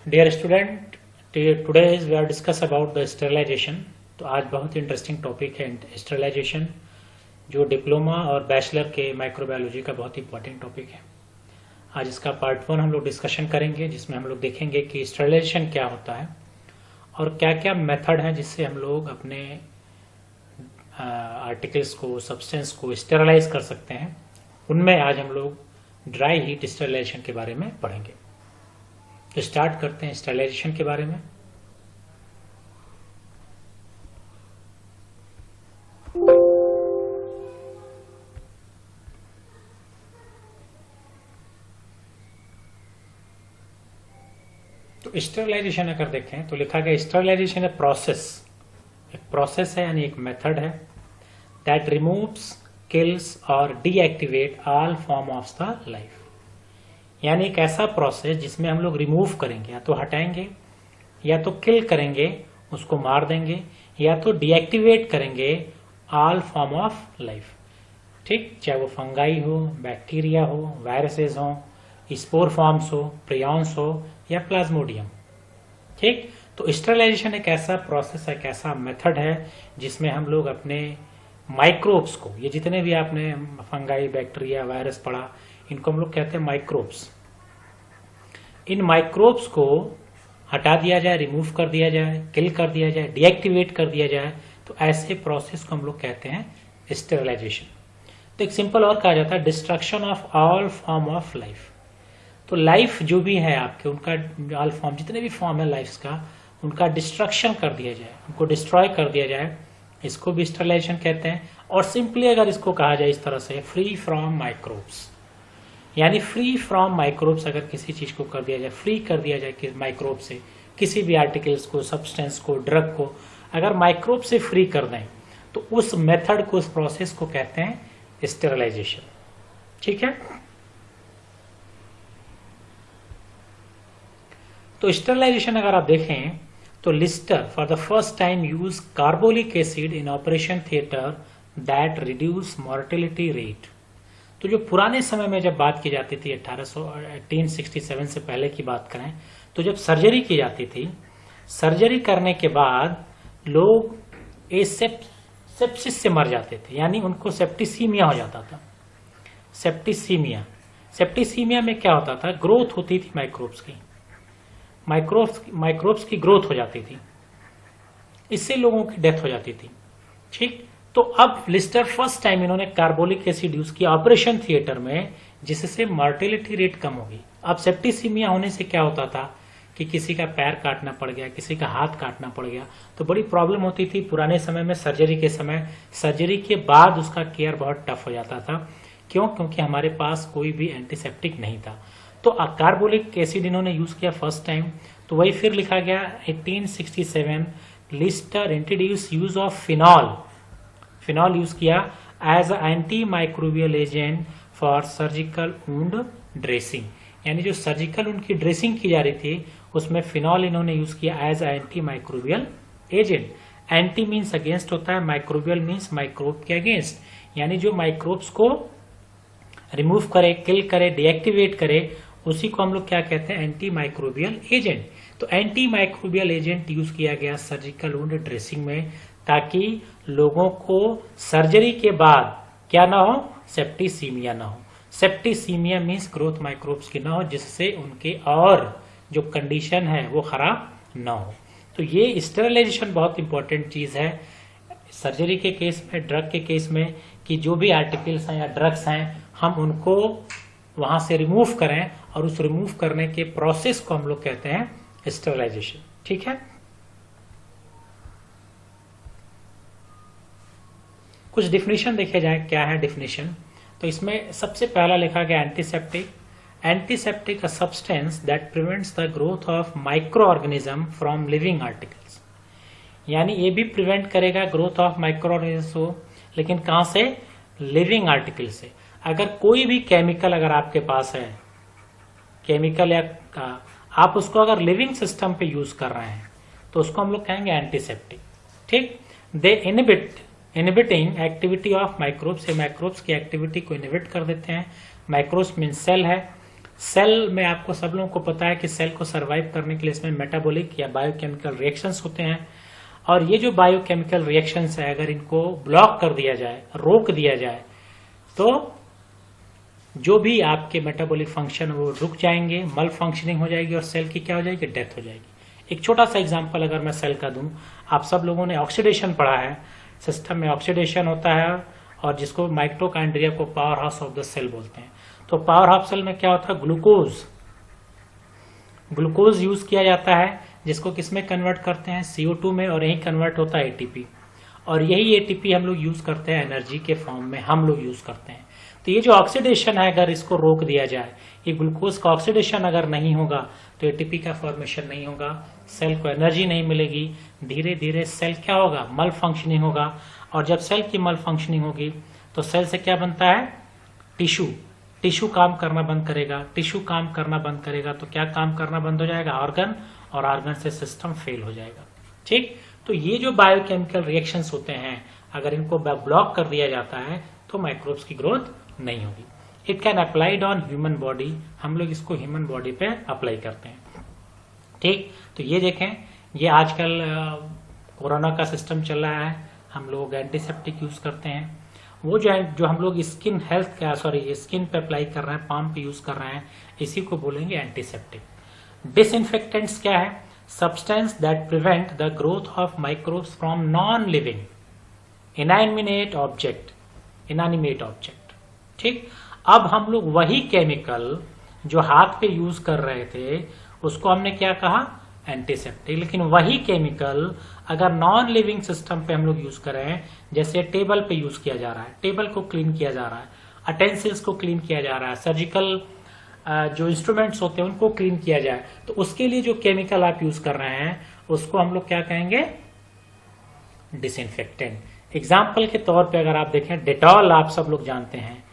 Dear student, today we are discuss about the sterilisation. तो आज बहुत ही इंटरेस्टिंग टॉपिक है स्टेरिलाइजेशन, जो डिप्लोमा और बैचलर के माइक्रोबायोलॉजी का बहुत ही इंपॉर्टेंट टॉपिक है। आज इसका पार्ट 1 हम लोग डिस्कशन करेंगे, जिसमें हम लोग देखेंगे कि स्टेरिलाइजेशन क्या होता है और क्या क्या मेथड है जिससे हम लोग अपने आर्टिकल्स को, सब्सटेंस को स्टेरिलाइज कर सकते हैं। उनमें आज हम लोग ड्राई हीट स्टेरिलाइजेशन के बारे में पढ़ेंगे। तो स्टार्ट करते हैं स्टेरिलाइजेशन के बारे में। तो स्टेरिलाइजेशन अगर देखें तो लिखा गया स्टेरिलाइजेशन है प्रोसेस, एक प्रोसेस है यानी एक मेथड है दैट रिमूव्स, किल्स और deactivate all form of the life. यानी एक ऐसा प्रोसेस जिसमें हम लोग रिमूव करेंगे, या तो हटाएंगे, या तो किल करेंगे, उसको मार देंगे, या तो डीएक्टिवेट करेंगे ऑल फॉर्म ऑफ लाइफ। ठीक, चाहे वो फंगाई हो, बैक्टीरिया हो, वायरसेस हो, स्पोर फॉर्म्स हो, प्रियॉन्स हो या प्लाज्मोडियम। ठीक, तो स्टेरिलाइजेशन एक ऐसा प्रोसेस है, एक ऐसा मेथड है जिसमें हम लोग अपने माइक्रोब्स को, ये जितने भी आपने फंगाई, बैक्टीरिया, वायरस पढ़ा, इनको हम लोग कहते हैं माइक्रोब्स। इन माइक्रोब्स को हटा दिया जाए, रिमूव कर दिया जाए, किल कर दिया जाए, डीएक्टिवेट कर दिया जाए, तो ऐसे प्रोसेस को हम लोग कहते हैं स्टेरिलाइजेशन। तो एक सिंपल और कहा जाता है destruction of all form of life. तो लाइफ जो भी है आपके, उनका ऑल फॉर्म, जितने भी फॉर्म है लाइफ का, उनका डिस्ट्रक्शन कर दिया जाए, उनको डिस्ट्रॉय कर दिया जाए, इसको भी स्टेरिलाइजेशन कहते हैं। और सिंपली अगर इसको कहा जाए इस तरह से, फ्री फ्रॉम माइक्रोब्स, यानी फ्री फ्रॉम माइक्रोब्स अगर किसी चीज को कर दिया जाए, फ्री कर दिया जाए कि माइक्रोब से, किसी भी आर्टिकल्स को, सब्सटेंस को, ड्रग को अगर माइक्रोब से फ्री कर दें, तो उस मेथड को, उस प्रोसेस को कहते हैं स्टेरिलाइजेशन। ठीक है, तो स्टेरिलाइजेशन अगर आप देखें तो Lister for the first time use carbolic acid in operation theatre that reduce mortality rate. तो जो पुराने समय में जब बात की जाती थी, 1867 से पहले की बात करें, तो जब सर्जरी की जाती थी, सर्जरी करने के बाद लोग सेप्सिस से मर जाते थे, यानी उनको सेप्टिसीमिया हो जाता था। सेप्टिसीमिया में क्या होता था, ग्रोथ होती थी माइक्रोब्स की, माइक्रोब्स की ग्रोथ हो जाती थी, इससे लोगों की डेथ हो जाती थी। ठीक, तो अब लिस्टर फर्स्ट टाइम इन्होंने कार्बोलिक एसिड यूज किया ऑपरेशन थिएटर में, जिससे मॉर्टेलिटी रेट कम होगी। अब सेप्टिसीमिया होने से क्या होता था कि किसी का पैर काटना पड़ गया, किसी का हाथ काटना पड़ गया, तो बड़ी प्रॉब्लम होती थी पुराने समय में। सर्जरी के समय, सर्जरी के बाद उसका केयर बहुत टफ हो जाता था। क्यों? क्योंकि हमारे पास कोई भी एंटीसेप्टिक नहीं था। तो कार्बोलिक एसिड इन्होंने यूज किया फर्स्ट टाइम, तो वही फिर लिखा गया 1867 Lister introduce use of phenol use किया as anti microbial agent for surgical wound dressing. यानी जो सर्जिकल वुंड की ड्रेसिंग की जा रही थी, उसमें फिनॉल इन्होंने यूज किया as anti microbial agent. Anti means against होता है, माइक्रोबियल मीन्स माइक्रोब के अगेंस्ट, यानी जो माइक्रोब्स को रिमूव करे, किल करे, डीएक्टिवेट करे, उसी को हम लोग क्या कहते हैं, एंटी माइक्रोबियल एजेंट। तो एंटी माइक्रोबियल एजेंट यूज किया गया सर्जिकल वुंड ड्रेसिंग में, ताकि लोगों को सर्जरी के बाद क्या ना हो, सेप्टिसीमिया ना हो। सेप्टिसीमिया मीन्स ग्रोथ माइक्रोब्स की ना हो, जिससे उनके और जो कंडीशन है वो खराब ना हो। तो ये स्टेरिलाइजेशन बहुत इंपॉर्टेंट चीज है सर्जरी के केस में, ड्रग के केस में, कि जो भी आर्टिकल्स हैं या ड्रग्स हैं, हम उनको वहां से रिमूव करें, और उस रिमूव करने के प्रोसेस को हम लोग कहते हैं स्टेरिलाइजेशन। ठीक है, कुछ डिफिनेशन देखे जाए, क्या है डिफिनेशन। तो इसमें सबसे पहला लिखा गया antiseptic a substance that prevents the growth of micro organism from living articles. यानी ये भी प्रिवेंट करेगा ग्रोथ ऑफ माइक्रो ऑर्गेनिज्म को, लेकिन कहां से, लिविंग आर्टिकल से। अगर कोई भी केमिकल अगर आपके पास है, केमिकल या आप उसको अगर लिविंग सिस्टम पे यूज कर रहे हैं, तो उसको हम लोग कहेंगे एंटीसेप्टिक। ठीक, दे इनहिबिटिंग एक्टिविटी ऑफ माइक्रोब्स, से माइक्रोब्स की एक्टिविटी को इनहिबिट कर देते हैं। माइक्रोब्स मीन सेल है, सेल में आपको सब लोगों को पता है कि सेल को सरवाइव करने के लिए इसमें मेटाबॉलिक या बायोकेमिकल रिएक्शंस होते हैं, और ये जो बायोकेमिकल रिएक्शंस है अगर इनको ब्लॉक कर दिया जाए, रोक दिया जाए, तो जो भी आपके मेटाबॉलिक फंक्शन वो रुक जाएंगे, मल फंक्शनिंग हो जाएगी और सेल की क्या हो जाएगी, डेथ हो जाएगी। एक छोटा सा एग्जांपल अगर मैं सेल का दूं, आप सब लोगों ने ऑक्सीडेशन पढ़ा है, सिस्टम में ऑक्सीडेशन होता है और जिसको माइटोकॉन्ड्रिया को power house of the cell बोलते हैं। तो पावर हाउस सेल में क्या होता है, ग्लूकोज यूज किया जाता है, जिसको किसमें कन्वर्ट करते हैं, CO2 में, और यही कन्वर्ट होता है ATP, और यही ATP हम लोग यूज करते हैं एनर्जी के फॉर्म में, हम लोग यूज करते हैं। तो ये जो ऑक्सीडेशन है अगर इसको रोक दिया जाए, ये ग्लूकोज का ऑक्सीडेशन अगर नहीं होगा तो ATP का फॉर्मेशन नहीं होगा, सेल को एनर्जी नहीं मिलेगी, धीरे धीरे सेल क्या होगा, मल फंक्शनिंग होगा, और जब सेल की मल फंक्शनिंग होगी तो सेल से क्या बनता है, टिश्यू काम करना बंद करेगा, टिश्यू काम करना बंद करेगा तो क्या काम करना बंद हो जाएगा, ऑर्गन, और ऑर्गन से सिस्टम फेल हो जाएगा। ठीक, तो ये जो बायोकेमिकल रिएक्शंस होते हैं अगर इनको ब्लॉक कर दिया जाता है तो माइक्रोब्स की ग्रोथ नहीं होगी। It can applied on human body, हम लोग इसको ह्यूमन बॉडी पे अप्लाई करते हैं। ठीक, तो ये देखें, ये आजकल कोरोना का सिस्टम चल रहा है, हम लोग एंटीसेप्टिक यूज करते हैं, वो जो हम लोग स्किन हेल्थ का स्किन पे अप्लाई कर रहे हैं, पाम पे यूज कर रहे हैं, इसी को बोलेंगे एंटीसेप्टिक। डिसइंफेक्टेंट्स क्या है, substance that prevent the growth of microbes from non living inanimate object. ठीक, अब हम लोग वही केमिकल जो हाथ पे यूज कर रहे थे उसको हमने क्या कहा, एंटीसेप्टिक, लेकिन वही केमिकल अगर नॉन लिविंग सिस्टम पे हम लोग यूज कर रहे हैं, जैसे टेबल पे यूज किया जा रहा है, टेबल को क्लीन किया जा रहा है, अटेंसिल्स को क्लीन किया जा रहा है, सर्जिकल जो इंस्ट्रूमेंट्स होते हैं उनको क्लीन किया जाए, तो उसके लिए जो केमिकल आप यूज कर रहे हैं उसको हम लोग क्या कहेंगे, डिसइंफेक्टेंट। एग्जाम्पल के तौर पे अगर आप देखें, डेटॉल आप सब लोग जानते हैं,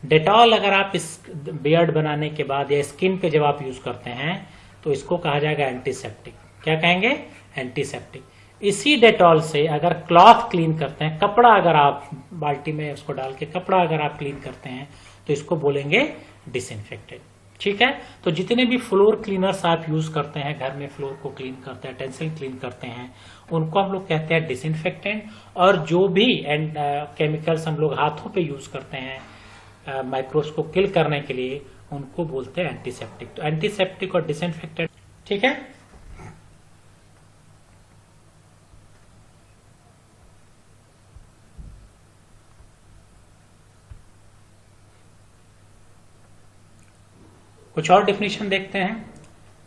डेटॉल अगर आप इस बियर्ड बनाने के बाद या स्किन पे जब आप यूज करते हैं तो इसको कहा जाएगा एंटीसेप्टिक। क्या कहेंगे, एंटीसेप्टिक। इसी डेटॉल से अगर क्लॉथ क्लीन करते हैं, कपड़ा अगर आप बाल्टी में उसको डाल के कपड़ा अगर आप क्लीन करते हैं तो इसको बोलेंगे डिसइंफेक्टेंट। ठीक है, तो जितने भी फ्लोर क्लीनर्स आप यूज करते हैं, घर में फ्लोर को क्लीन करते हैं, टेंसिल क्लीन करते हैं, उनको हम लोग कहते हैं डिसइंफेक्टेंट। और जो भी केमिकल्स हम लोग हाथों पे यूज करते हैं माइक्रोब्स को किल करने के लिए, उनको बोलते हैं एंटीसेप्टिक। तो एंटीसेप्टिक और डिसइंफेक्टेंट, ठीक है। कुछ और डेफिनेशन देखते हैं।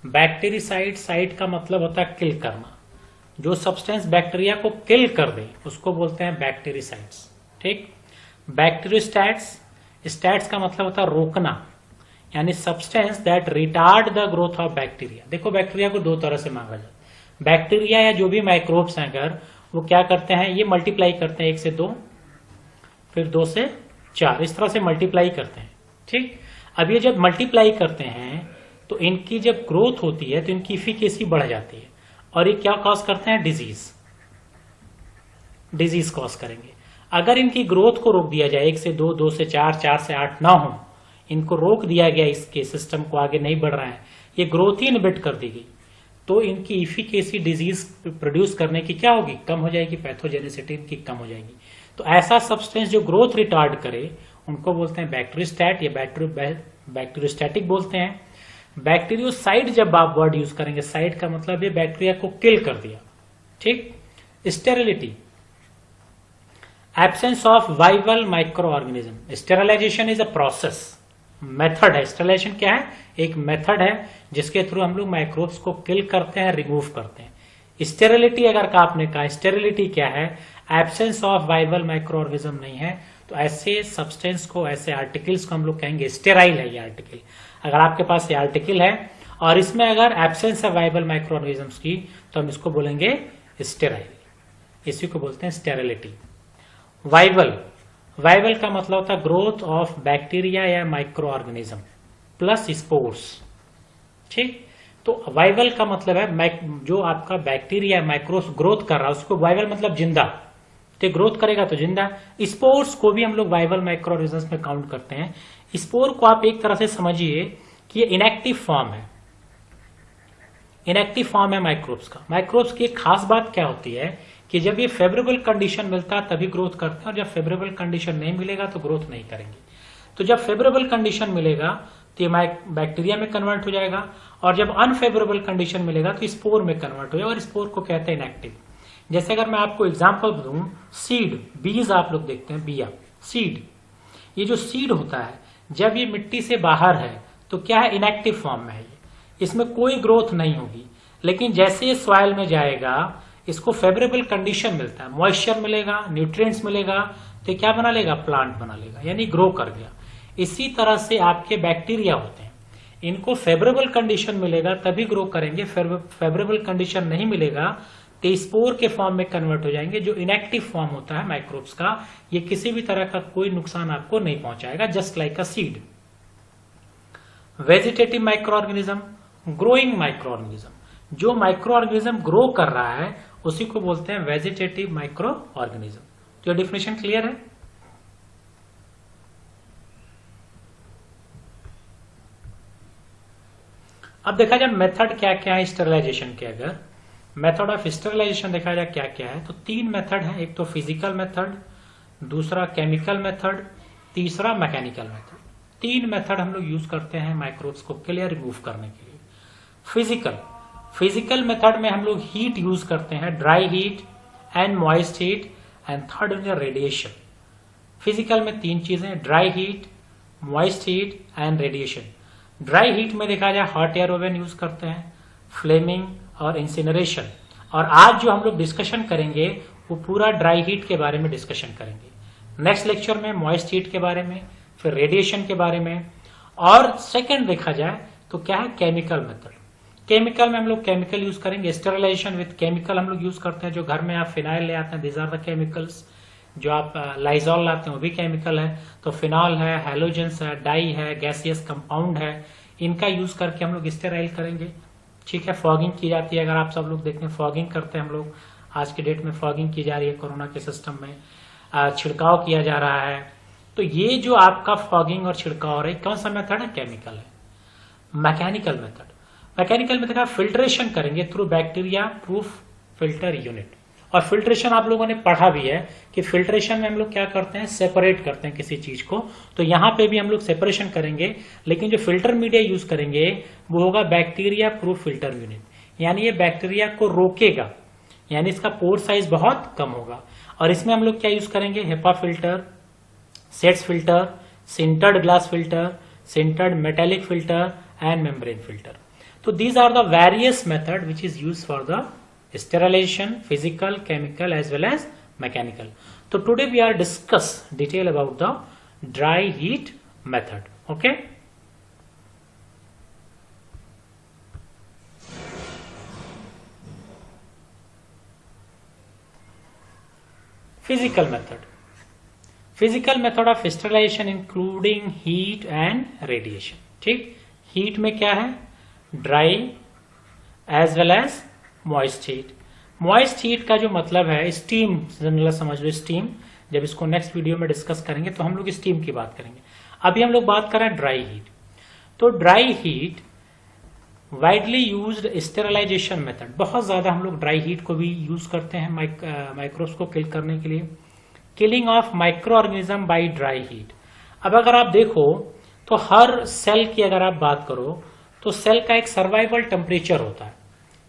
बैक्टीरिसाइड, साइड का मतलब होता है किल करना, जो सब्सटेंस बैक्टीरिया को किल कर दे उसको बोलते हैं बैक्टीरिसाइड्स। ठीक, बैक्टीरियोस्टैट्स, स्टैट्स का मतलब होता है रोकना, यानी substance that retard the growth of bacteria. देखो बैक्टीरिया को दो तरह से मांगा जाता है, बैक्टीरिया या जो भी माइक्रोब्स हैं अगर वो क्या करते हैं, ये मल्टीप्लाई करते हैं 1 से 2, फिर 2 से 4, इस तरह से मल्टीप्लाई करते हैं। ठीक, अब ये जब मल्टीप्लाई करते हैं तो इनकी जब ग्रोथ होती है तो इनकी इफिकेसी बढ़ जाती है, और ये क्या कॉज करते हैं, डिजीज कॉज करेंगे। अगर इनकी ग्रोथ को रोक दिया जाए 1 से 2, 2 से 4, 4 से 8 ना हो, इनको रोक दिया गया, इसके सिस्टम को आगे नहीं बढ़ रहा है, ये ग्रोथ ही इनहिबिट कर दी गई, तो इनकी इफिकेसी डिजीज प्रोड्यूस करने की क्या होगी, कम हो जाएगी, पैथोजेनिसिटी इनकी कम हो जाएगी। तो ऐसा सब्सटेंस जो ग्रोथ रिटार्ड करे उनको बोलते हैं बैक्टीरियोस्टैट या बैक्टीरियोस्टैटिक बोलते हैं। बैक्टीरियोसाइड जब आप वर्ड यूज करेंगे, साइड का मतलब ये बैक्टीरिया को किल कर दिया। ठीक, sterility, absence of viable micro organism. Sterilization is a process, method है। स्टेरिलाइजेशन क्या है, एक मेथड है जिसके थ्रू हम लोग माइक्रोब्स को किल करते हैं, रिमूव करते हैं। स्टेरिलिटी अगर आपने कहा, स्टेरिलिटी क्या है, absence of viable micro organism नहीं है, तो ऐसे सब्सटेंस को, ऐसे आर्टिकल्स को हम लोग कहेंगे स्टेराइल है ये आर्टिकल। अगर आपके पास ये आर्टिकल है और इसमें अगर एब्सेंस है वाइबल माइक्रो ऑर्गेनिजम्स की, तो हम इसको बोलेंगे स्टेराइल, इसी को बोलते हैं स्टेरिलिटी। वाइबल का मतलब होता है ग्रोथ ऑफ बैक्टीरिया या माइक्रो ऑर्गेनिज्म प्लस स्पोर्स। ठीक, तो वाइबल का मतलब है जो आपका बैक्टीरिया माइक्रोस ग्रोथ कर रहा है उसको वाइबल मतलब जिंदा, तो ये ग्रोथ करेगा तो जिंदा। स्पोर्स को भी हम लोग वाइवल माइक्रो ऑर्गेनिजम्स में काउंट करते हैं। स्पोर को आप एक तरह से समझिए कि ये इनएक्टिव फॉर्म है, इनएक्टिव फॉर्म है माइक्रोब्स का। माइक्रोब्स की एक खास बात क्या होती है कि जब ये फेवरेबल कंडीशन मिलता है तभी ग्रोथ करते हैं, और जब फेवरेबल कंडीशन नहीं मिलेगा तो ग्रोथ नहीं करेंगे। तो जब फेवरेबल कंडीशन मिलेगा तो ये बैक्टीरिया में कन्वर्ट हो जाएगा, और जब अनफेवरेबल कंडीशन मिलेगा तो स्पोर में कन्वर्ट हो जाएगा, और स्पोर को कहते हैं इनएक्टिव। जैसे अगर मैं आपको एग्जांपल दूं, सीड, बीज आप लोग देखते हैं, बिया, सीड, ये जो सीड होता है जब ये मिट्टी से बाहर है तो क्या है, इनएक्टिव फॉर्म में है, इसमें कोई ग्रोथ नहीं होगी। लेकिन जैसे ये सॉइल में जाएगा, इसको फेवरेबल कंडीशन मिलता है, मॉइस्चर मिलेगा, न्यूट्रिएंट्स मिलेगा, तो क्या बना लेगा, प्लांट बना लेगा, यानी ग्रो कर गया। इसी तरह से आपके बैक्टीरिया होते हैं, इनको फेवरेबल कंडीशन मिलेगा तभी ग्रो करेंगे, फेवरेबल कंडीशन नहीं मिलेगा तो स्पोर के फॉर्म में कन्वर्ट हो जाएंगे। जो इनएक्टिव फॉर्म होता है माइक्रोब्स का, ये किसी भी तरह का कोई नुकसान आपको नहीं पहुंचाएगा, just like a seed. Vegetative micro organism, growing micro organism, जो माइक्रो ऑर्गेनिज्म ग्रो कर रहा है उसी को बोलते हैं वेजिटेटिव माइक्रो ऑर्गेनिज्म। तो डेफिनेशन क्लियर है। अब देखा जाए मेथड क्या क्या है स्टेरिलाइजेशन के। अगर मेथड ऑफ स्टेरिलाइजेशन देखा जाए क्या क्या है, तो 3 मेथड है। एक तो फिजिकल मेथड, दूसरा केमिकल मेथड, तीसरा मैकेनिकल मेथड। 3 मेथड हम लोग यूज करते हैं माइक्रोब्स को क्लियर रिमूव करने के लिए। फिजिकल मेथड में हम लोग हीट यूज करते हैं, dry heat and moist heat, and third है रेडिएशन। फिजिकल में 3 चीजें, dry heat, moist heat and radiation. Dry heat में देखा जाए हॉट एयर ओवन यूज करते हैं, फ्लेमिंग और इंसिनरेशन। और आज जो हम लोग डिस्कशन करेंगे वो पूरा ड्राई हीट के बारे में डिस्कशन करेंगे। नेक्स्ट लेक्चर में मॉइस्ट हीट के बारे में, फिर रेडिएशन के बारे में। और सेकंड देखा जाए तो क्या है, केमिकल मेथड। केमिकल में हम लोग केमिकल यूज करेंगे, स्टेरिलाइजेशन विद केमिकल हम लोग यूज करते हैं। जो घर में आप फिनाइल ले आते हैं, दिस आर द केमिकल्स। जो आप लाइजॉल लाते हैं वो भी केमिकल है। तो फिनॉल है, हैलोजेंस है, डाई है, गैसियस कंपाउंड है, इनका यूज करके हम लोग स्टेराइल करेंगे। ठीक है, फॉगिंग की जाती है। अगर आप सब लोग देखें, फॉगिंग करते हैं हम लोग, आज के डेट में फॉगिंग की जा रही है कोरोना के सिस्टम में, छिड़काव किया जा रहा है। तो ये जो आपका फॉगिंग और छिड़काव हो रहा है, कौन सा मेथड है, केमिकल है। मैकेनिकल मेथड का फिल्ट्रेशन करेंगे through bacteria proof filter unit. और फिल्ट्रेशन आप लोगों ने पढ़ा भी है कि फिल्ट्रेशन में हम लोग क्या करते हैं, सेपरेट करते हैं किसी चीज को। तो यहां पे भी हम लोग सेपरेशन करेंगे, लेकिन जो फिल्टर मीडिया यूज करेंगे वो होगा बैक्टीरिया प्रूफ फिल्टर यूनिट। यानी ये बैक्टीरिया को रोकेगा, यानी इसका पोर साइज बहुत कम होगा। और इसमें हम लोग क्या यूज करेंगे, HEPA filter, Seitz filter, sintered glass filter, sintered metallic filter and membrane filter. तो these are the various method which is use for the sterilization, physical, chemical as well as mechanical. So today we are discuss detail about the dry heat method. Okay. Physical method of sterilization including heat and radiation. ठीक, heat में क्या है, dry as well as moist heat का जो मतलब है steam, general समझ लो steam. जब इसको नेक्स्ट वीडियो में डिस्कस करेंगे तो हम लोग स्टीम की बात करेंगे। अभी हम लोग बात कर रहे हैं ड्राई हीट। तो dry heat widely used sterilization method, बहुत ज्यादा हम लोग ड्राई हीट को भी यूज करते हैं माइक्रोब्स को किल करने के लिए। Killing of micro organism by dry heat. अब अगर आप देखो तो हर सेल की अगर आप बात करो तो सेल का एक सर्वाइवल टेम्परेचर होता है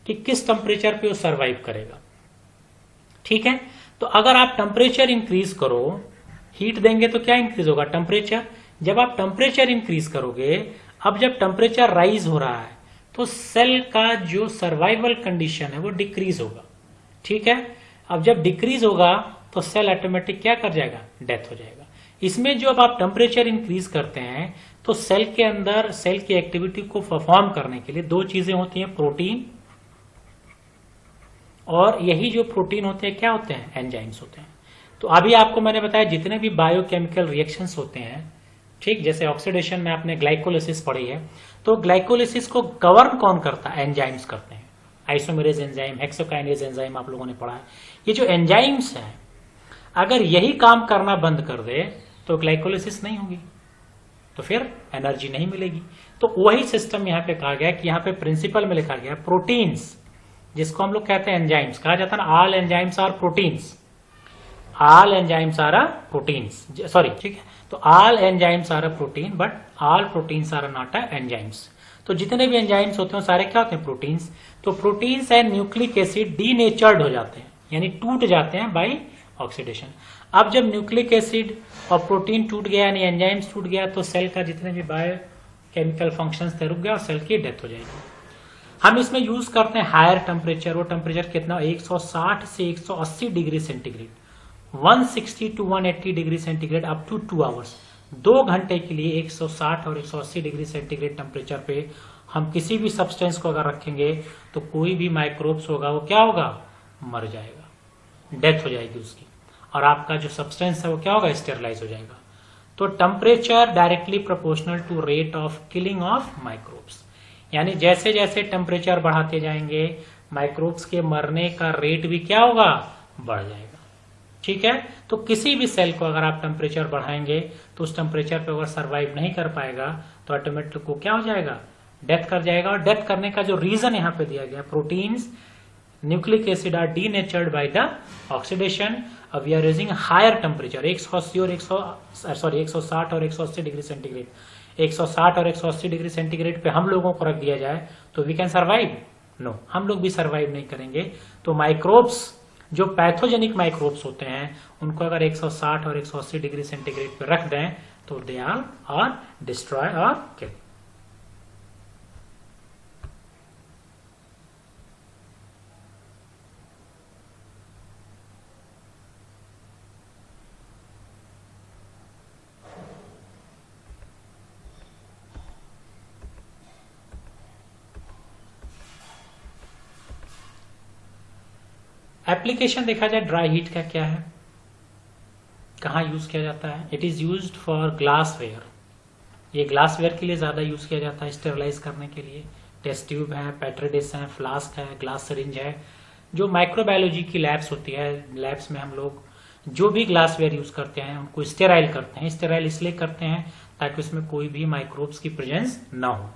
कि किस टेम्परेचर पे वो सरवाइव करेगा। ठीक है, तो अगर आप टेम्परेचर इंक्रीज करो, हीट देंगे तो क्या इंक्रीज होगा, टेम्परेचर। जब आप टेम्परेचर इंक्रीज करोगे, अब जब टेम्परेचर राइज हो रहा है तो सेल का जो सर्वाइवल कंडीशन है वो डिक्रीज होगा। ठीक है, अब जब डिक्रीज होगा तो सेल ऑटोमेटिक क्या कर जाएगा, डेथ हो जाएगा। इसमें जो अब आप टेम्परेचर इंक्रीज करते हैं तो सेल के अंदर सेल की एक्टिविटी को परफॉर्म करने के लिए 2 चीजें होती हैं, प्रोटीन, और यही जो प्रोटीन होते हैं क्या होते हैं, एंजाइम्स होते हैं। तो अभी आपको मैंने बताया जितने भी बायोकेमिकल रिएक्शंस होते हैं, ठीक, जैसे ऑक्सीडेशन में आपने ग्लाइकोलिसिस पढ़ी है, तो ग्लाइकोलिसिस को गवर्न कौन करता है, एंजाइम्स करते हैं। आइसोमेरेज एंजाइम, हेक्सोकाइनेज एंजाइम आप लोगों ने पढ़ा है। ये जो एंजाइम्स हैं, अगर यही काम करना बंद कर दे तो ग्लाइकोलिसिस नहीं होगी, तो फिर एनर्जी नहीं मिलेगी। तो वही सिस्टम यहाँ पे कहा गया कि यहाँ पे प्रिंसिपल में लिखा गया प्रोटीन्स, जिसको हम लोग कहते हैं एंजाइम्स, कहा जाता है ना all enzymes are proteins, all enzymes are proteins, sorry ठीक है। तो all enzymes are protein but all proteins are not enzymes. तो जितने भी एंजाइम्स होते हैं सारे क्या होते हैं? प्रोटीन्स। तो proteins and nucleic acid denatured हो जाते हैं, यानी टूट जाते हैं बाय ऑक्सीडेशन। अब जब न्यूक्लिक एसिड और प्रोटीन टूट गया यानी एंजाइम्स टूट गया तो सेल का जितने भी बायो केमिकल फंक्शंस थे रुक गया और सेल की डेथ हो जाएगी। हम इसमें यूज करते हैं हायर टेम्परेचर। वो टेम्परेचर कितना? 160 से 180 degree centigrade, 160 to 180 degree centigrade up to 2 hours. 2 घंटे के लिए 160 और 180 डिग्री सेंटीग्रेड टेम्परेचर पे हम किसी भी सब्सटेंस को अगर रखेंगे तो कोई भी माइक्रोब्स होगा वो क्या होगा? मर जाएगा, डेथ हो जाएगी उसकी, और आपका जो सब्सटेंस है वो क्या होगा? स्टेरलाइज हो जाएगा। तो temperature directly proportional to rate of killing of microbes, यानी जैसे जैसे टेम्परेचर बढ़ाते जाएंगे माइक्रोब्स के मरने का रेट भी क्या होगा? बढ़ जाएगा। ठीक है, तो किसी भी सेल को अगर आप टेम्परेचर बढ़ाएंगे तो उस टेम्परेचर पे अगर सर्वाइव नहीं कर पाएगा तो ऑटोमेटिक को क्या हो जाएगा? डेथ कर जाएगा। और डेथ करने का जो रीजन यहाँ पे दिया गया, proteins nucleic acid are denatured by the oxidation. We are using higher temperature 160 और 180 डिग्री सेंटीग्रेड। 160 और 180 डिग्री सेंटीग्रेड पे हम लोगों को रख दिया जाए तो वी कैन सर्वाइव? नो, हम लोग भी सर्वाइव नहीं करेंगे। तो माइक्रोब्स जो पैथोजेनिक माइक्रोब्स होते हैं उनको अगर 160 और 180 डिग्री सेंटीग्रेड पे रख दें तो दे आर डिस्ट्रॉय और किल। एप्लीकेशन देखा जाए ड्राई हीट का क्या है, कहाँ यूज किया जाता है? It is used for glassware. ये ग्लासवेयर के लिए ज्यादा यूज किया जाता है, स्टेरलाइज करने के लिए। टेस्ट ट्यूब है, पेट्री डिश है, फ्लास्क है, ग्लास सिरिंज है। जो माइक्रोबायोलॉजी की लैब्स होती है, लैब्स में हम लोग जो भी ग्लासवेयर यूज करते हैं उनको स्टेराइल करते हैं। स्टेराइल इसलिए करते हैं ताकि उसमें कोई भी माइक्रोब्स की प्रेजेंस ना हो।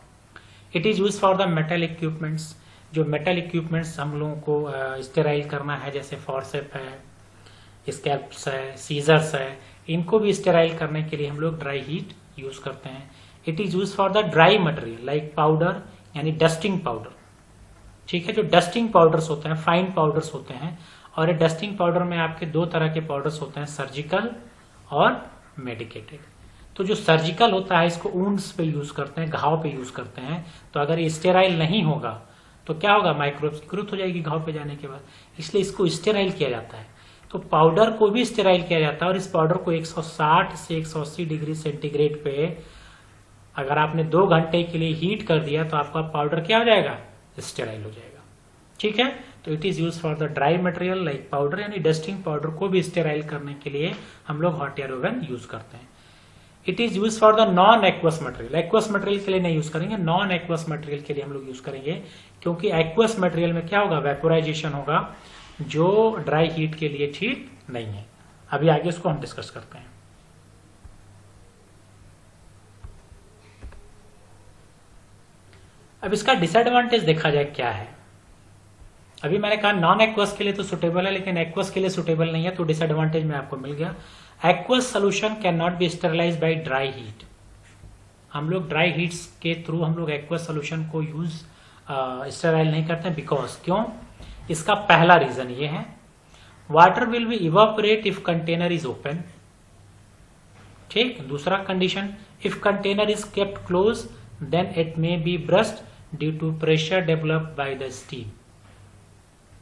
It is use for the metal equipments. जो मेटल इक्विपमेंट्स हम लोगों को स्टेराइल करना है, जैसे फॉर्सेप है, स्कैल्प्स है, सीजर्स है, इनको भी स्टेराइल करने के लिए हम लोग ड्राई हीट यूज करते हैं। It is use for the dry material like powder, यानी डस्टिंग पाउडर। ठीक है, जो डस्टिंग पाउडर्स होते हैं, फाइन पाउडर्स होते हैं, और ये डस्टिंग पाउडर में आपके 2 तरह के पाउडर्स होते हैं, सर्जिकल और मेडिकेटेड। तो जो सर्जिकल होता है इसको ऊंड्स पे यूज करते हैं, घाव पे यूज करते हैं। तो अगर ये स्टेराइल नहीं होगा तो क्या होगा? माइक्रोब्स की ग्रोथ हो जाएगी घाव पे जाने के बाद, इसलिए इसको स्टेराइल किया जाता है। तो पाउडर को भी स्टेराइल किया जाता है, और इस पाउडर को 160 से 180 डिग्री सेंटीग्रेड पे अगर आपने 2 घंटे के लिए हीट कर दिया तो आपका पाउडर क्या हो जाएगा? स्टेराइल हो जाएगा। ठीक है, तो it is use for the dry material like powder, यानी डस्टिंग पाउडर को भी स्टेराइल करने के लिए हम लोग हॉट एयर ओवन यूज करते हैं। It is use for the non aqueous material. Aqueous material के लिए नहीं यूज करेंगे, नॉन एक्वस मटेरियल के लिए हम लोग यूज करेंगे, क्योंकि एक्वस मटेरियल में क्या होगा? वेपोराइजेशन होगा, जो ड्राई हीट के लिए ठीक नहीं है। अभी आगे उसको हम डिस्कस करते हैं। अब इसका डिसएडवांटेज देखा जाए क्या है। अभी मैंने कहा नॉन एक्वस के लिए तो सुटेबल है, लेकिन एक्वस के लिए सुटेबल नहीं है, तो डिसएडवांटेज में आपको मिल गया। Aqueous solution can not be sterilize by dry heat. हम लोग ड्राई हीट्स के थ्रू हम लोग एक्वस सोल्यूशन को यूज स्टेराइल नहीं करते, बिकॉज क्यों? इसका पहला रीजन ये है, water will be evaporate if container is open. ठीक, दूसरा condition, if container is kept close then it may be burst due to pressure develop by the steam.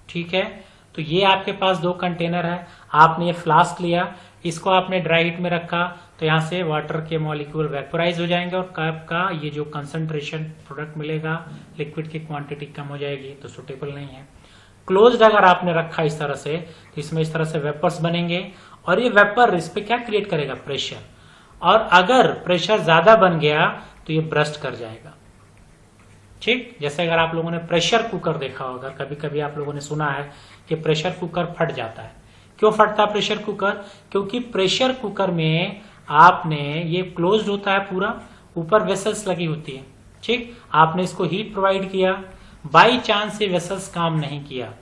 ठीक है, तो ये आपके पास 2 कंटेनर है, आपने ये फ्लास्क लिया, इसको आपने ड्राई हीट में रखा तो यहाँ से वाटर के मॉलिक्यूल वेपोराइज हो जाएंगे और आपका ये जो कंसंट्रेशन प्रोडक्ट मिलेगा, लिक्विड की क्वांटिटी कम हो जाएगी, तो सुटेबल नहीं है। क्लोज्ड अगर आपने रखा इस तरह से तो इसमें इस तरह से वेपर्स बनेंगे, और ये वेपर इस पे क्या क्रिएट करेगा? प्रेशर, और अगर प्रेशर ज्यादा बन गया तो ये ब्रस्ट कर जाएगा। ठीक, जैसे अगर आप लोगों ने प्रेशर कुकर देखा होगा, कभी कभी आप लोगों ने सुना है कि प्रेशर कुकर फट जाता है। क्यों फटता है प्रेशर कुकर? क्योंकि प्रेशर कुकर में आपने ये क्लोज्ड होता है पूरा, ऊपर वेसल्स लगी होती है, ठीक, आपने इसको हीट प्रोवाइड किया, बाई चांस ये वेसल्स काम नहीं किया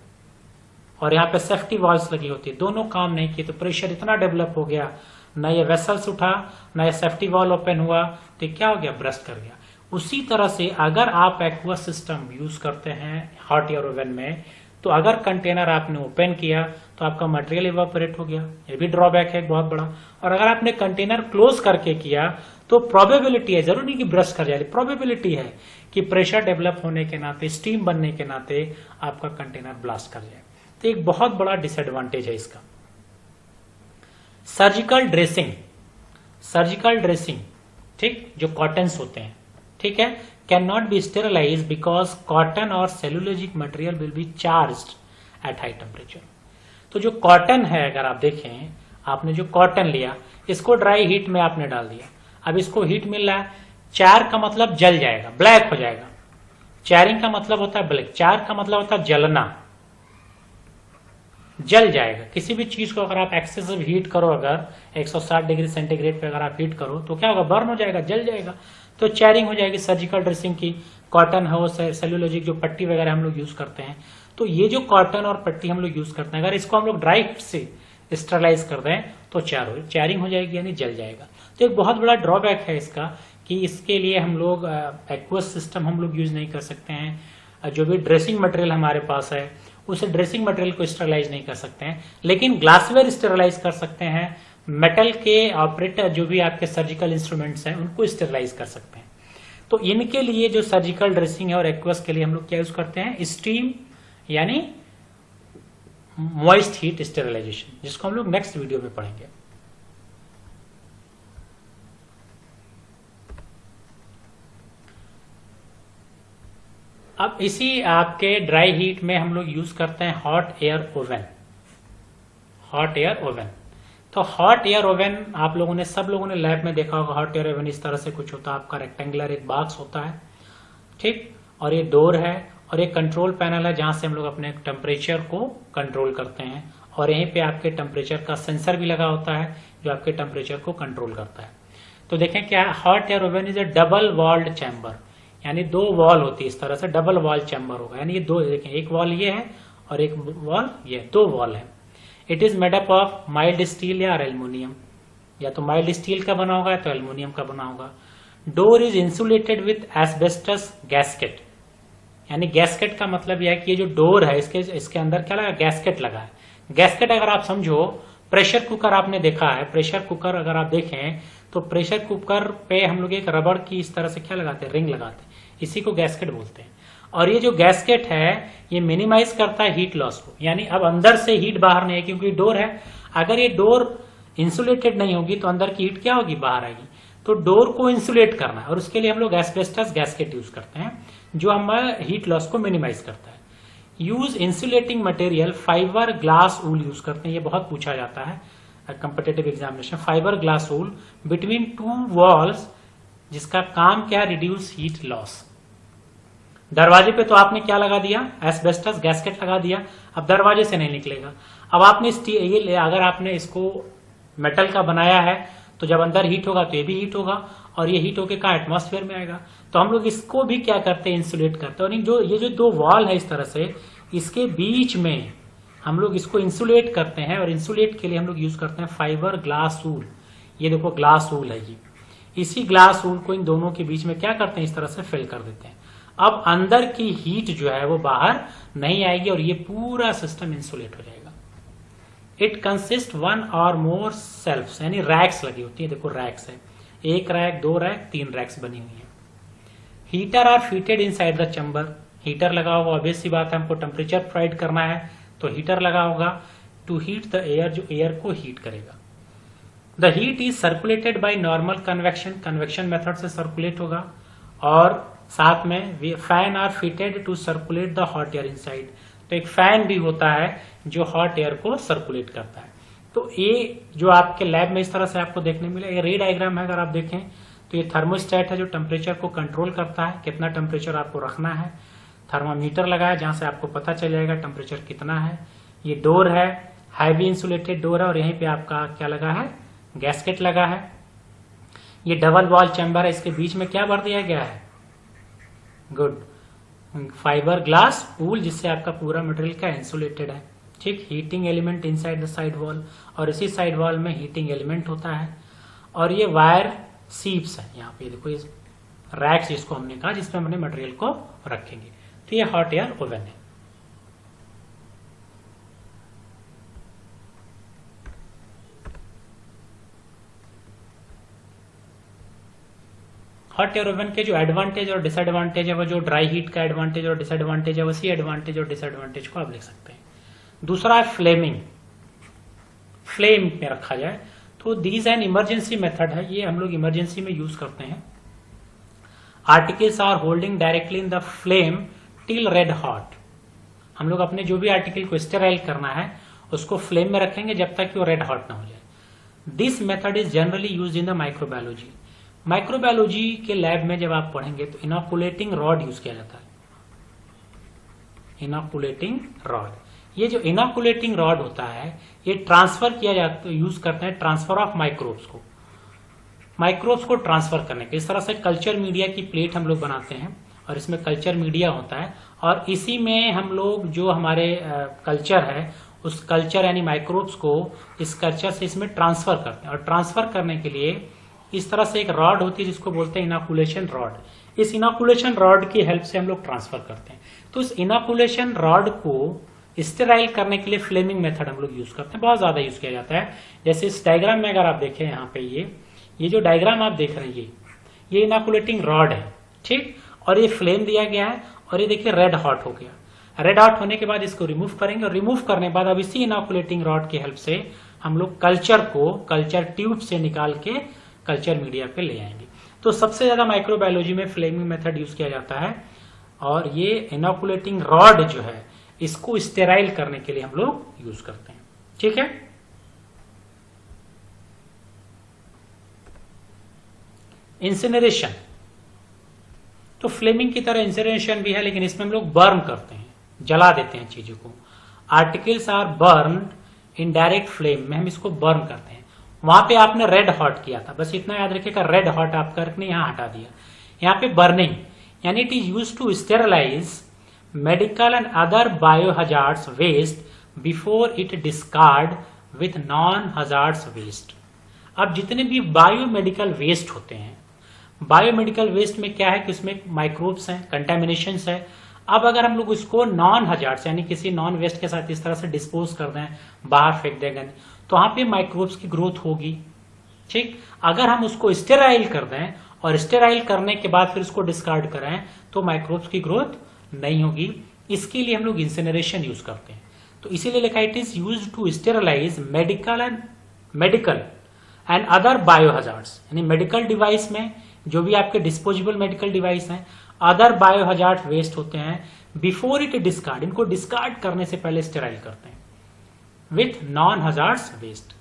और यहाँ पे सेफ्टी वॉल्स लगी होती है, दोनों काम नहीं किए तो प्रेशर इतना डेवलप हो गया, ना ये वेसल्स उठा ना ये सेफ्टी वॉल ओपन हुआ, तो क्या हो गया? ब्रस्ट कर गया। उसी तरह से अगर आप एक्वा सिस्टम यूज करते हैं हॉट एयर ओवन में, तो अगर कंटेनर आपने ओपन किया तो आपका मटेरियल इवापोरेट हो गया, ये भी ड्रॉबैक है बहुत बड़ा। और अगर आपने कंटेनर क्लोज करके किया तो प्रोबेबिलिटी है, जरूर नहीं कि ब्रस्ट कर जाए, प्रोबेबिलिटी है कि प्रेशर डेवलप होने के नाते, स्टीम बनने के नाते आपका कंटेनर ब्लास्ट कर जाए। तो एक बहुत बड़ा डिसएडवांटेज है इसका। सर्जिकल ड्रेसिंग, ठीक, जो कॉटन्स होते हैं, ठीक है, can not be sterilize because cotton और cellulosic material will be charged at high temperature. तो जो कॉटन है, अगर आप देखें, आपने जो कॉटन लिया, इसको ड्राई हीट में आपने डाल दिया, अब इसको हीट मिल रहा है, चार का मतलब जल जाएगा, ब्लैक हो जाएगा। चारिंग का मतलब होता है ब्लैक, चार का मतलब होता है जलना, जल जाएगा। किसी भी चीज को अगर आप एक्सेसिव हीट करो, अगर 160 डिग्री सेंटीग्रेड पे अगर आप हीट करो तो क्या होगा? बर्न हो जाएगा, जल जाएगा। तो चैरिंग हो जाएगी सर्जिकल ड्रेसिंग की। कॉटन हो, सेलुलोजिक जो पट्टी वगैरह हम लोग यूज करते हैं, तो ये जो कॉटन और पट्टी हम लोग यूज करते हैं, अगर इसको हम लोग ड्राई हीट से स्टरलाइज कर दें तो चैरिंग हो जाएगी, यानी जल जाएगा। तो एक बहुत बड़ा ड्रॉबैक है इसका कि इसके लिए हम लोग एक्वस सिस्टम हम लोग यूज नहीं कर सकते हैं। जो भी ड्रेसिंग मटेरियल हमारे पास है उस ड्रेसिंग मटेरियल को स्टरलाइज नहीं कर सकते हैं, लेकिन ग्लासवेयर स्टरलाइज कर सकते हैं। मेटल के ऑपरेटर जो भी आपके सर्जिकल इंस्ट्रूमेंट्स हैं उनको स्टरलाइज कर सकते हैं। तो इनके लिए जो सर्जिकल ड्रेसिंग है और एक्वस के लिए हम लोग क्या यूज करते हैं? स्टीम यानी मॉइस्ट हीट स्टरलाइजेशन, जिसको हम लोग नेक्स्ट वीडियो में पढ़ेंगे। अब इसी आपके ड्राई हीट में हम लोग यूज करते हैं हॉट एयर ओवन। तो हॉट एयर ओवन आप लोगों ने, सब लोगों ने लैब में देखा होगा। हॉट एयर ओवन इस तरह से कुछ होता है, आपका रेक्टेंगुलर एक बॉक्स होता है, ठीक, और ये डोर है और एक कंट्रोल पैनल है जहां से हम लोग अपने टेम्परेचर को कंट्रोल करते हैं, और यहीं पे आपके टेम्परेचर का सेंसर भी लगा होता है जो आपके टेम्परेचर को कंट्रोल करता है। तो देखें क्या, hot air oven is a double walled chamber, यानी दो वॉल होती है, इस तरह से डबल वॉल चैम्बर होगा, यानी ये दो, देखें एक वॉल ये है और एक वॉल ये, दो वॉल है। It is made up of mild steel या एल्यूमिनियम, या तो माइल्ड स्टील का बना होगा या तो एल्यूमिनियम का बना होगा। Door is insulated with asbestos gasket, यानी गैस्केट का मतलब यह है कि ये जो डोर है इसके अंदर क्या लगा? गैस्केट लगा है। गैस्केट अगर आप समझो, प्रेशर कुकर आपने देखा है, प्रेशर कुकर अगर आप देखें तो प्रेशर कुकर पे हम लोग एक रबड़ की इस तरह से क्या लगाते हैं? रिंग लगाते हैं, इसी को गैस्केट बोलते हैं। और ये जो गैस्केट है ये मिनिमाइज करता है हीट लॉस को, यानी अब अंदर से हीट बाहर नहीं है क्योंकि डोर है। अगर ये डोर इंसुलेटेड नहीं होगी तो अंदर की हीट क्या होगी? बाहर आएगी। तो डोर को इंसुलेट करना है और उसके लिए हम लोग एस्बेस्टस गैस्केट यूज करते हैं जो हमारे हीट लॉस को मिनिमाइज करता है। Use insulating material fibre glass wool use करते हैं, ये बहुत पूछा जाता है competitive examination. Fibre glass wool between two walls, जिसका काम क्या? Reduce heat loss. दरवाजे पे तो आपने क्या लगा दिया? एस्बेस्टस गैस्केट लगा दिया, अब दरवाजे से नहीं निकलेगा। अब आपने ये अगर आपने इसको मेटल का बनाया है तो जब अंदर हीट होगा तो ये भी हीट होगा और ये हीट होके कहाँ? एटमॉस्फेयर में आएगा। तो हम लोग इसको भी क्या करते हैं? इंसुलेट करते हैं। और ये जो दो वॉल है इस तरह से, इसके बीच में हम लोग इसको इंसुलेट करते हैं, और इंसुलेट के लिए हम लोग यूज करते हैं फाइबर ग्लास वूल। ये देखो ग्लास वूल है ये, इसी ग्लास वूल को इन दोनों के बीच में क्या करते हैं? इस तरह से फिल कर देते हैं। अब अंदर की हीट जो है वो बाहर नहीं आएगी और ये पूरा सिस्टम इंसुलेट हो जाएगा। इट कंसिस्ट वन और मोर सेल्फ्स, यानी रैक्स लगी होती है, देखो रैक्स है, एक रैक, दो रैक, तीन रैक्स बनी हुई है। Heater are fitted inside the chamber, heater लगा होगा, ऑब्वियस सी बात है, हमको टेम्परेचर प्रोवाइड करना है तो हीटर लगा होगा टू हीट द एयर, जो एयर को हीट करेगा। The heat is circulated by normal convection, convection method से सर्कुलेट होगा, और साथ में fan are fitted to circulate the hot air inside, तो एक फैन भी होता है जो हॉट एयर को सर्कुलेट करता है। तो ये जो आपके लैब में इस तरह से आपको देखने मिले, ये रे डायग्राम है, अगर आप देखें तो ये थर्मोस्टेट है जो टेम्परेचर को कंट्रोल करता है, कितना टेम्परेचर आपको रखना है। थर्मामीटर लगा है जहां से आपको पता चल जाएगा टेम्परेचर कितना है। ये डोर है, हाईवी इंसुलेटेड डोर है और यहीं पे आपका क्या लगा है, गैस्केट लगा है। ये डबल वॉल चैम्बर है, इसके बीच में क्या भर दिया गया है, गुड, फाइबर ग्लास पूल, जिससे आपका पूरा मटेरियल क्या इंसुलेटेड है। ठीक, heating element inside the side wall, और इसी साइड वॉल में हीटिंग एलिमेंट होता है। और ये वायर सीप्स है, यहाँ पे देखो, इस रैक्स जिसको हमने कहा, जिसमें हमने मटेरियल को रखेंगे। तो ये हॉट एयर ओवन है। हॉट एयर ओवन के जो एडवांटेज और डिसएडवांटेज है, वो जो ड्राई हीट का एडवांटेज और डिसएडवांटेज है, वैसी एडवांटेज और डिसएडवांटेज को आप लिख सकते हैं। दूसरा है फ्लेमिंग, फ्लेम में रखा जाए, तो दीज एन इमरजेंसी मेथड है, ये हम लोग इमरजेंसी में यूज करते हैं। Articles are holding directly in the flame till red hot, हम लोग अपने जो भी आर्टिकल को स्टेराइल करना है उसको फ्लेम में रखेंगे जब तक कि वो रेड हॉट ना हो जाए। This method is generally use in the microbiology. Microbiology के लैब में जब आप पढ़ेंगे तो इनोकुलेटिंग रॉड यूज किया जाता है। इनोकुलेटिंग रॉड, ये जो इनोकुलेटिंग रॉड होता है ये ट्रांसफर किया जाता है, यूज करते हैं ट्रांसफर ऑफ माइक्रोब्स को ट्रांसफर करने के। इस तरह से कल्चर मीडिया की प्लेट हम लोग बनाते हैं और इसमें कल्चर मीडिया होता है, और इसी में हम लोग जो हमारे कल्चर है उस कल्चर यानी माइक्रोब्स को इस कल्चर से इसमें ट्रांसफर करते हैं। और ट्रांसफर करने के लिए इस तरह से एक रॉड होती है जिसको बोलते हैं इनोकुलेशन रॉड। इस इनोकुलेशन रॉड की हेल्प से हम लोग ट्रांसफर करते हैं। तो इस इनोकुलेशन रॉड को स्टेराइल करने के लिए फ्लेमिंग मेथड हम लोग यूज करते हैं, बहुत ज्यादा यूज किया जाता है। जैसे इस डायग्राम में अगर आप देखें, यहाँ पे ये जो डायग्राम आप देख रहे हैं ये इनोकुलेटिंग रॉड है, ठीक, और ये फ्लेम दिया गया है और ये देखिए रेड हॉट हो गया। रेड हॉट होने के बाद इसको रिमूव करेंगे और रिमूव करने के बाद अब इसी इनोकुलेटिंग रॉड की हेल्प से हम लोग कल्चर को कल्चर ट्यूब से निकाल के कल्चर मीडिया पे ले आएंगे। तो सबसे ज्यादा माइक्रोबायोलॉजी में फ्लेमिंग मेथड यूज किया जाता है, और ये इनोकुलेटिंग रॉड जो है इसको स्टेराइल करने के लिए हम लोग यूज करते हैं। ठीक है, इंसिनरेशन, तो फ्लेमिंग की तरह इंसिनरेशन भी है, लेकिन इसमें हम लोग बर्न करते हैं, जला देते हैं चीजों को। Articles are burn in direct flame में, हम इसको बर्न करते हैं। वहां पे आपने रेड हॉट किया था, बस इतना याद रखिएगा, रेड हॉट आप करके यहां हटा दिया। यहाँ पे बर्निंग यानी it is use to sterilize medical and other biohazards waste before it discard with non hazards waste. अब जितने भी बायोमेडिकल वेस्ट होते हैं, बायोमेडिकल वेस्ट में क्या है कि उसमें माइक्रोब्स हैं, कंटेमिनेशंस है। अब अगर हम लोग इसको नॉन हजार्ड्स यानी किसी नॉन वेस्ट के साथ इस तरह से डिस्पोज कर दें, बाहर फेंक देंगे, तो वहां पे माइक्रोब्स की ग्रोथ होगी। ठीक, अगर हम उसको स्टेराइल कर दें और स्टेराइल करने के बाद फिर उसको डिस्कार्ड करें तो माइक्रोब्स की ग्रोथ नहीं होगी। इसके लिए हम लोग इंसिनरेशन यूज करते हैं। तो इसीलिए लिखा it is use to sterilize medical and other biohazards, यानी मेडिकल डिवाइस में जो भी आपके डिस्पोजेबल मेडिकल डिवाइस हैं, अदर बायोहजार्ड वेस्ट होते हैं, बिफोर इट डिस्कार्ड, इनको डिस्कार्ड करने से पहले स्टेराइल करते हैं विथ नॉन हजार्ड्स वेस्ट।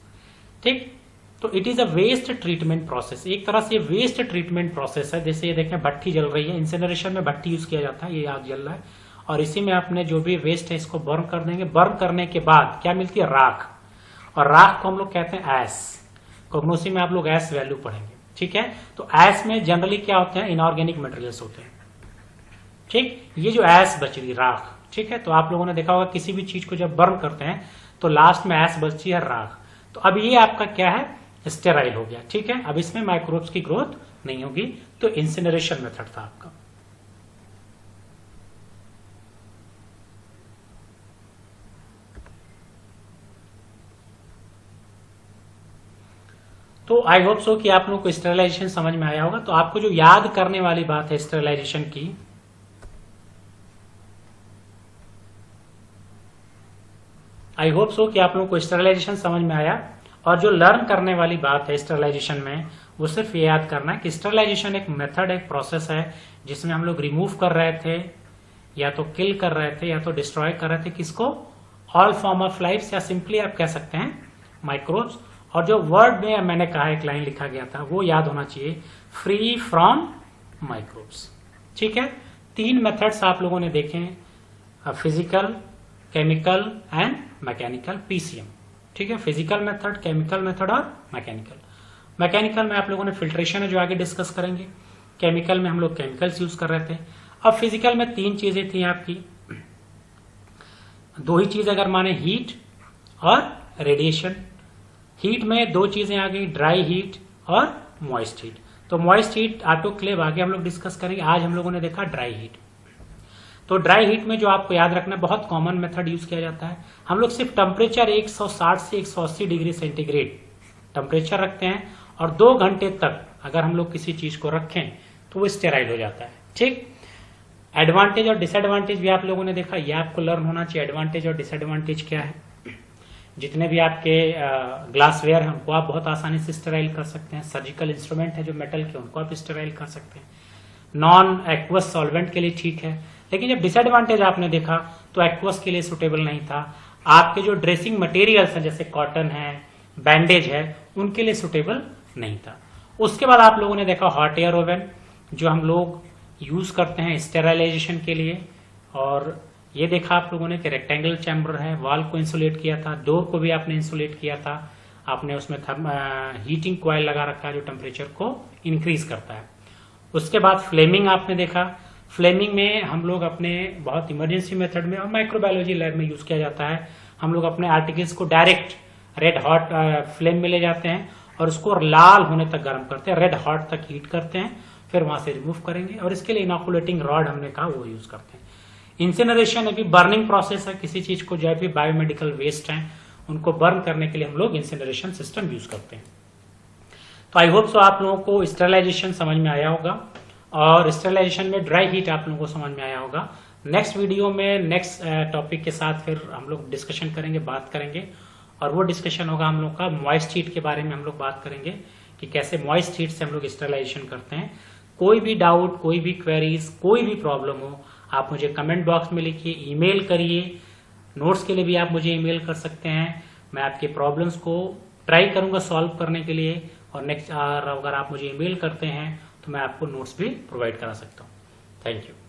ठीक, तो it is a waste treatment process, एक तरह से वेस्ट ट्रीटमेंट प्रोसेस है। जैसे ये देखें भट्टी जल रही है, इंसिनरेशन में भट्टी यूज किया जाता है, ये आग जल रहा है और इसी में आपने जो भी वेस्ट है इसको बर्न कर देंगे। बर्न करने के बाद क्या मिलती है, राख, और राख को हम लोग कहते हैं ऐश। कॉग्नोसी में आप लोग ऐश वैल्यू पढ़ेंगे। ठीक है, तो ऐश में जनरली क्या होते हैं, इनऑर्गेनिक मटेरियल्स होते हैं। ठीक, ये जो ऐश बच रही राख, ठीक है, तो आप लोगों ने देखा होगा किसी भी चीज को जब बर्न करते हैं तो लास्ट में ऐश बचती है राख। तो अब ये आपका क्या है, स्टेराइल हो गया। ठीक है, अब इसमें माइक्रोब्स की ग्रोथ नहीं होगी, तो इंसिनरेशन मेथड था आपका। तो आई होप सो कि आप लोगों को स्टेरिलाइजेशन समझ में आया होगा। तो आपको जो याद करने वाली बात है स्टेरिलाइजेशन की, आई होप सो कि आप लोगों को स्टेरिलाइजेशन समझ में आया। और जो लर्न करने वाली बात है स्टेरिलाइजेशन में, वो सिर्फ ये याद करना है कि स्टेरिलाइजेशन एक मेथड, एक प्रोसेस है जिसमें हम लोग रिमूव कर रहे थे, या तो किल कर रहे थे, या तो डिस्ट्रॉय कर रहे थे, किसको, ऑल फॉर्म ऑफ लाइफ, या सिंपली आप कह सकते हैं माइक्रोब्स। और जो वर्ड में मैंने कहा एक लाइन लिखा गया था वो याद होना चाहिए, फ्री फ्रॉम माइक्रोब्स। ठीक है, 3 मेथड्स आप लोगों ने देखे, physical, chemical and mechanical, PCM. ठीक है, फिजिकल मेथड, केमिकल मेथड और मैकेनिकल में आप लोगों ने फिल्ट्रेशन है जो आगे डिस्कस करेंगे, केमिकल में हम लोग केमिकल्स यूज कर रहे थे। अब फिजिकल में 3 चीजें थी आपकी, 2 ही चीज अगर माने, हीट और रेडिएशन। हीट में 2 चीजें आ गई, ड्राई हीट और मॉइस्ट हीट। तो मॉइस्ट हीट, ऑटोक्लेव आगे हम लोग डिस्कस करेंगे। आज हम लोगों ने देखा ड्राई हीट। तो ड्राई हीट में जो आपको याद रखना है, बहुत कॉमन मेथड यूज किया जाता है। हम लोग सिर्फ टेम्परेचर 160 से 180 डिग्री सेंटीग्रेड टेम्परेचर रखते हैं और 2 घंटे तक अगर हम लोग किसी चीज को रखें तो वो स्टेराइल हो जाता है। ठीक, एडवांटेज और डिसएडवांटेज भी आप लोगों ने देखा, ये आपको लर्न होना चाहिए। एडवांटेज और डिसएडवांटेज क्या है, जितने भी आपके ग्लासवेयर हैं उनको आप बहुत आसानी से स्टेराइल कर सकते हैं। सर्जिकल इंस्ट्रूमेंट है जो मेटल के, उनको आप स्टेराइल कर सकते हैं। नॉन एक्वस सॉल्वेंट के लिए ठीक है, लेकिन जब डिसएडवांटेज आपने देखा तो एक्वस के लिए सुटेबल नहीं था। आपके जो ड्रेसिंग मटेरियल्स हैं जैसे कॉटन है, बैंडेज है, उनके लिए सुटेबल नहीं था। उसके बाद आप लोगों ने देखा हॉट एयर ओवन, जो हम लोग यूज करते हैं स्टेरिलाइजेशन के लिए। और ये देखा आप लोगों ने कि रेक्टेंगल चैम्बर है, वॉल को इंसुलेट किया था, डोर को भी आपने इंसुलेट किया था, आपने उसमें हीटिंग कॉइल लगा रखा है जो टेम्परेचर को इंक्रीज करता है। उसके बाद फ्लेमिंग आपने देखा। फ्लेमिंग में हम लोग अपने बहुत इमरजेंसी मेथड में और माइक्रोबायोलॉजी लैब में यूज किया जाता है। हम लोग अपने आर्टिकल्स को डायरेक्ट रेड हॉट फ्लेम में ले जाते हैं और उसको लाल होने तक गर्म करते हैं, रेड हॉट तक हीट करते हैं, फिर वहां से रिमूव करेंगे। और इसके लिए इनोकुलेटिंग रॉड हमने कहा वो यूज करते हैं। इंसिनरेशन अभी बर्निंग प्रोसेस है, किसी चीज को जो भी बायोमेडिकल वेस्ट है उनको बर्न करने के लिए हम लोग इंसिनरेशन सिस्टम यूज करते हैं। तो आई होप सो आप लोगों को स्टेरिलाइजेशन समझ में आया होगा और स्टेरिलाइजेशन में ड्राई हीट आप लोगों को समझ में आया होगा। नेक्स्ट वीडियो में नेक्स्ट टॉपिक के साथ फिर हम लोग डिस्कशन करेंगे, बात करेंगे, और वो डिस्कशन होगा हम लोग का मॉइस्ट हीट के बारे में। हम लोग बात करेंगे कि कैसे मॉइस्ट हीट से हम लोग स्टेरिलाइजेशन करते हैं। कोई भी डाउट, कोई भी क्वेरीज, कोई भी प्रॉब्लम हो, आप मुझे कमेंट बॉक्स में लिखिए, ईमेल करिए। नोट्स के लिए भी आप मुझे ईमेल कर सकते हैं, मैं आपके प्रॉब्लम्स को ट्राई करूंगा सॉल्व करने के लिए। और नेक्स्ट अगर आप मुझे ईमेल करते हैं तो मैं आपको नोट्स भी प्रोवाइड करा सकता हूँ। Thank you.